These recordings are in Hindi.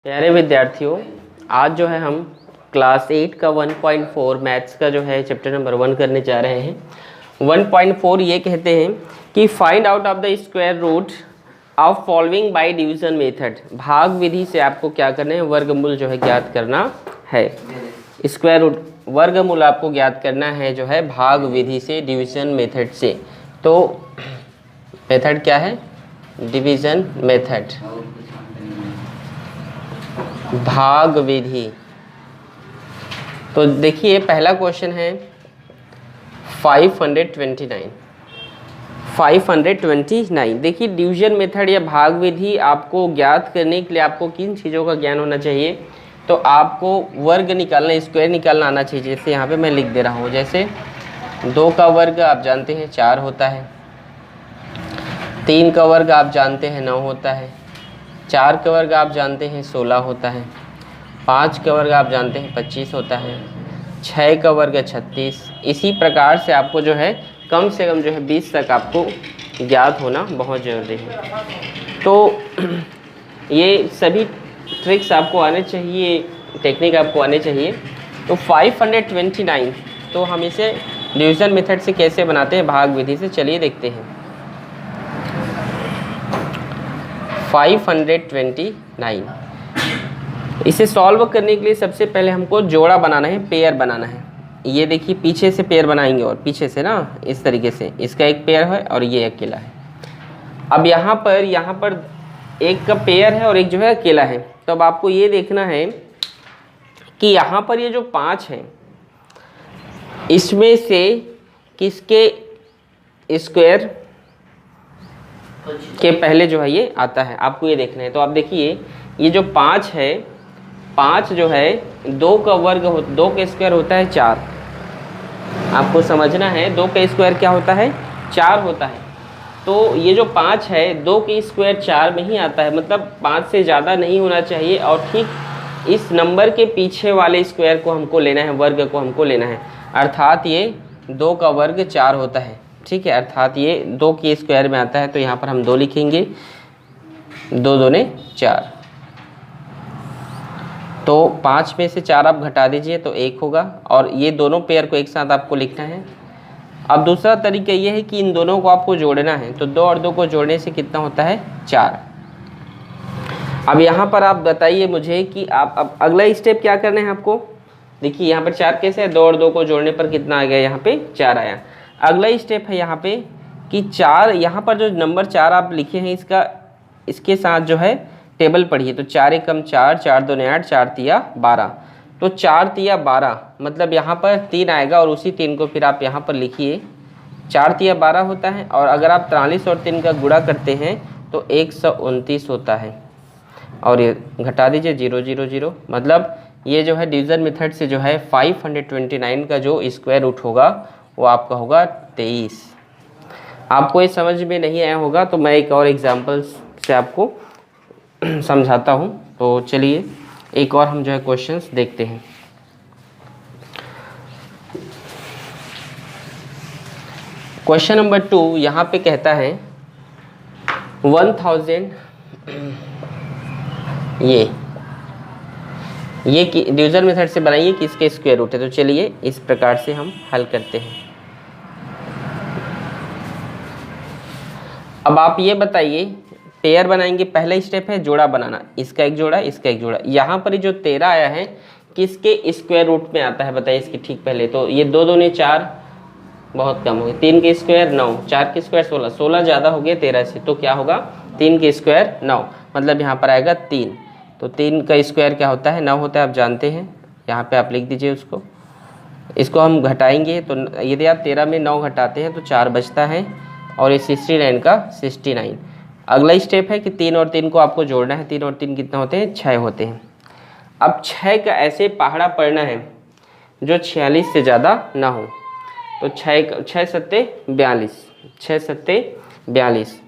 प्यारे विद्यार्थियों, आज जो है हम क्लास 8 का 1.4 मैथ्स का जो है चैप्टर नंबर 1 करने जा रहे हैं। 1.4 ये कहते हैं कि find out of the square root of following by division method. भाग विधि से आपको क्या करना है, वर्गमूल जो है ज्ञात करना है। स्क्वायर रूट वर्गमूल आपको ज्ञात करना है जो है भाग विधि से, डिवीजन मेथड से। तो मेथड क्या है? डिवीजन मेथड, भाग विधि। तो देखिए पहला क्वेश्चन है 529। देखिए डिवीजन मेथड या भाग विधि आपको ज्ञात करने के लिए आपको किन चीज़ों का ज्ञान होना चाहिए? तो आपको वर्ग निकालना, स्क्वायर निकालना आना चाहिए। जैसे यहाँ पे मैं लिख दे रहा हूँ, जैसे 2 का वर्ग आप जानते हैं 4 होता है, 3 का वर्ग आप जानते हैं 9 होता है, 4 का वर्ग आप जानते हैं 16 होता है, 5 का वर्ग आप जानते हैं 25 होता है, 6 का वर्ग 36। इसी प्रकार से आपको जो है कम से कम जो है 20 तक आपको ज्ञात होना बहुत ज़रूरी है। तो ये सभी ट्रिक्स आपको आने चाहिए, टेक्निक आपको आने चाहिए। तो 529, तो हम इसे डिवीज़न मेथड से कैसे बनाते हैं, भाग विधि से, चलिए देखते हैं। 529, इसे सॉल्व करने के लिए सबसे पहले हमको जोड़ा बनाना है, पेयर बनाना है। ये देखिए पीछे से पेयर बनाएंगे और पीछे से ना इस तरीके से, इसका एक पेयर है और ये अकेला है। अब यहाँ पर एक का पेयर है और एक जो है अकेला है। तो अब आपको ये देखना है कि यहाँ पर ये जो 5 हैं, इसमें से किसके स्क्वायर के पहले जो है ये आता है, आपको ये देखना है। तो आप देखिए ये जो 5 है, 5 जो है 2 का वर्ग 2 का स्क्वायर होता है 4। आपको समझना है 2 का स्क्वायर क्या होता है, 4 होता है। तो ये जो 5 है 2 के स्क्वायर 4 में ही आता है, मतलब 5 से ज़्यादा नहीं होना चाहिए। और ठीक इस नंबर के पीछे वाले स्क्वायर को हमको लेना है, वर्ग को हमको लेना है। अर्थात ये 2 का वर्ग 4 होता है, ठीक है। अर्थात ये 2 के स्क्वायर में आता है। तो यहाँ पर हम 2 लिखेंगे, 2 दूने 4। तो 5 में से 4 आप घटा दीजिए तो 1 होगा, और ये दोनों पेयर को एक साथ आपको लिखना है। अब दूसरा तरीका ये है कि इन दोनों को आपको जोड़ना है। तो 2 और 2 को जोड़ने से कितना होता है, 4। अब यहाँ पर आप बताइए मुझे कि आप अब अगला स्टेप क्या करना है आपको। देखिए यहाँ पर 4 कैसे है, 2 और 2 को जोड़ने पर कितना आ गया, यहाँ पे 4 आया। अगला स्टेप है यहाँ पे कि 4, यहाँ पर जो नंबर 4 आप लिखे हैं इसके साथ जो है टेबल पढ़िए। तो 4 एकम 4, 4 दूने 8, 4 तिया 12। तो 4 तिया 12 मतलब यहाँ पर 3 आएगा, और उसी 3 को फिर आप यहाँ पर लिखिए। 4 तिया 12 होता है, और अगर आप 43 और 3 का गुणा करते हैं तो 129 होता है। और ये घटा दीजिए 0 0 0, मतलब ये जो है डिवीज़न मेथड से जो है 529 का जो स्क्वायर रूट होगा वो आपका होगा 23। आपको ये समझ में नहीं आया होगा तो मैं एक और एग्जाम्पल से आपको समझाता हूँ। तो चलिए एक और हम जो है क्वेश्चंस देखते हैं। क्वेश्चन नंबर 2 यहाँ पे कहता है 1000, ये डिवीजन मेथड से बनाइए कि इसके स्क्वायर रूट है। तो चलिए इस प्रकार से हम हल करते हैं। अब आप ये बताइए, पेयर बनाएंगे, पहला स्टेप है जोड़ा बनाना, इसका एक जोड़ा, इसका एक जोड़ा। यहाँ पर जो 13 आया है किसके स्क्वायर रूट में आता है, बताइए इसके ठीक पहले। तो ये 2 दूने 4, बहुत कम हो गया। 3 के स्क्वायर 9, 4 के स्क्वायर 16, 16 ज़्यादा हो गया 13 से। तो क्या होगा, 3 के स्क्वायर 9, मतलब यहाँ पर आएगा 3। तो 3 का स्क्वायर क्या होता है, 9 होता है, आप जानते हैं। यहाँ पे आप लिख दीजिए उसको। इसको हम घटाएंगे तो यदि आप 13 में 9 घटाते हैं तो 4 बचता है, और ये 69 का 69। अगला स्टेप है कि 3 और 3 को आपको जोड़ना है। 3 और 3 कितना होते हैं, 6 होते हैं। अब 6 का ऐसे पहाड़ा पढ़ना है जो 46 से ज़्यादा ना हो। तो 6 सत्ते 42, 6 सत्ते 42।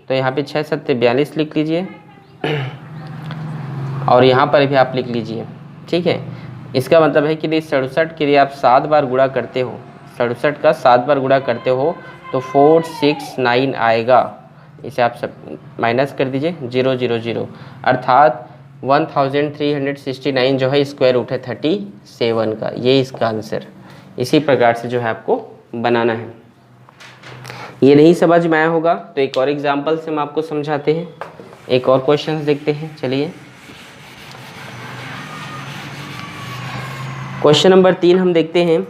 तो यहाँ पे 6 सत्ते 42 लिख लीजिए, और यहाँ पर भी आप लिख लीजिए, ठीक है। इसका मतलब है कि 67 के लिए आप 7 बार गुणा करते हो, 67 का 7 बार गुणा करते हो तो 469 आएगा। इसे आप सब माइनस कर दीजिए, 0 0 0, अर्थात 1369 जो है स्क्वायर रूट है 37 का, ये इसका आंसर। इसी प्रकार से जो है आपको बनाना है। ये नहीं समझ में आया होगा तो एक और एग्जांपल से हम आपको समझाते हैं, एक और क्वेश्चन देखते हैं। चलिए क्वेश्चन नंबर 3 हम देखते हैं।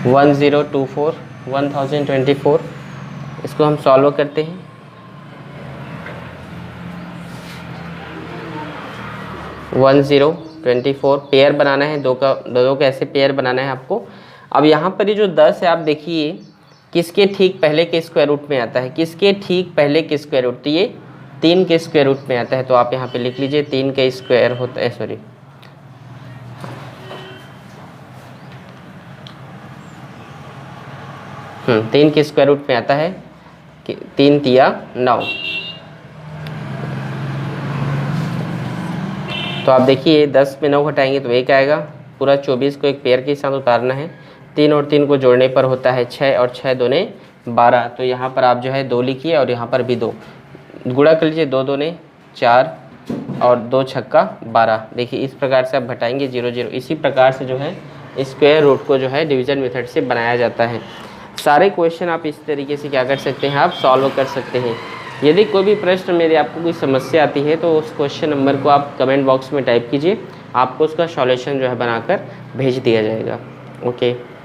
1024 इसको हम सॉल्व करते हैं। 1024 पेयर बनाना है, दो का ऐसे पेयर बनाना है आपको। अब यहाँ पर ये जो 10 है आप देखिए किसके ठीक पहले के स्क्वायर रूट में आता है, किसके ठीक पहले के स्क्वायर रूट, तो ये 3 के स्क्वायर रूट में आता है। तो आप यहाँ पे लिख लीजिए 3 का स्क्वायर होता है, सॉरी 3 के स्क्वायर रूट में आता है, 3 तिया 9। तो आप देखिए 10 में 9 घटाएंगे तो 1 आएगा। पूरा 24 को एक पेयर के साथ उतारना है। 3 और 3 को जोड़ने पर होता है 6 और 6 दूने 12। तो यहाँ पर आप जो है 2 लिखिए और यहाँ पर भी 2 गुणा कर लीजिए, 2 दूने 4 और 2 छक्का 12। देखिए इस प्रकार से आप घटाएंगे 0 0। इसी प्रकार से जो है स्क्वायर रूट को जो है डिवीज़न मेथड से बनाया जाता है। सारे क्वेश्चन आप इस तरीके से क्या कर सकते हैं, आप सॉल्व कर सकते हैं। यदि कोई भी प्रश्न में आपको कोई समस्या आती है तो उस क्वेश्चन नंबर को आप कमेंट बॉक्स में टाइप कीजिए, आपको उसका सॉल्यूशन जो है बनाकर भेज दिया जाएगा। ओके।